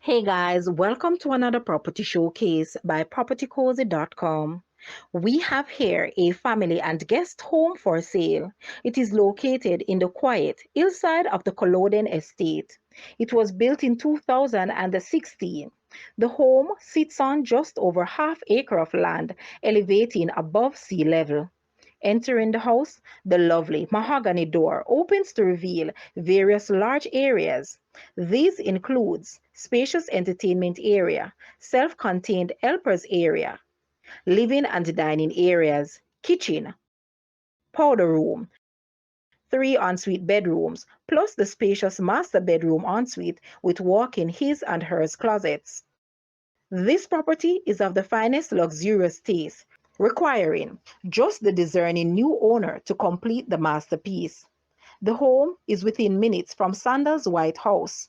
Hey guys, welcome to another property showcase by propertycozy.com. We have here a family and guest home for sale. It is located in the quiet hillside of the Culloden Estate. It was built in 2016. The home sits on just over half acre of land, elevating above sea level. Entering the house, the lovely mahogany door opens to reveal various large areas. These includes spacious entertainment area, self-contained helpers area, living and dining areas, kitchen, powder room, three ensuite bedrooms, plus the spacious master bedroom ensuite with walk-in his and hers closets. This property is of the finest luxurious taste, requiring just the discerning new owner to complete the masterpiece. The home is within minutes from Sandals Whitehouse.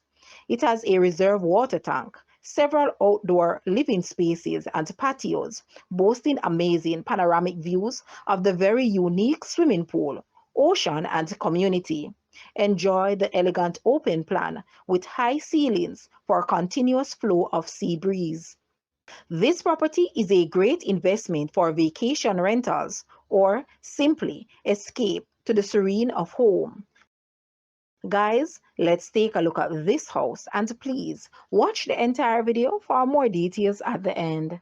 It has a reserve water tank, several outdoor living spaces and patios, boasting amazing panoramic views of the very unique swimming pool, ocean, and community. Enjoy the elegant open plan with high ceilings for a continuous flow of sea breeze. This property is a great investment for vacation rentals or simply escape to the serene of home. Guys, let's take a look at this house and please watch the entire video for more details at the end.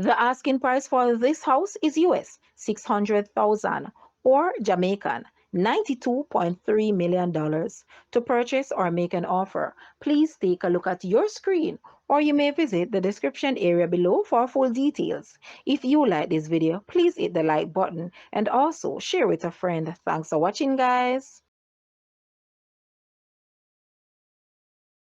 The asking price for this house is US 600,000 or Jamaican $92.3 million. To purchase or make an offer, please take a look at your screen or you may visit the description area below for full details. If you like this video, please hit the like button and also share with a friend. Thanks for watching, guys.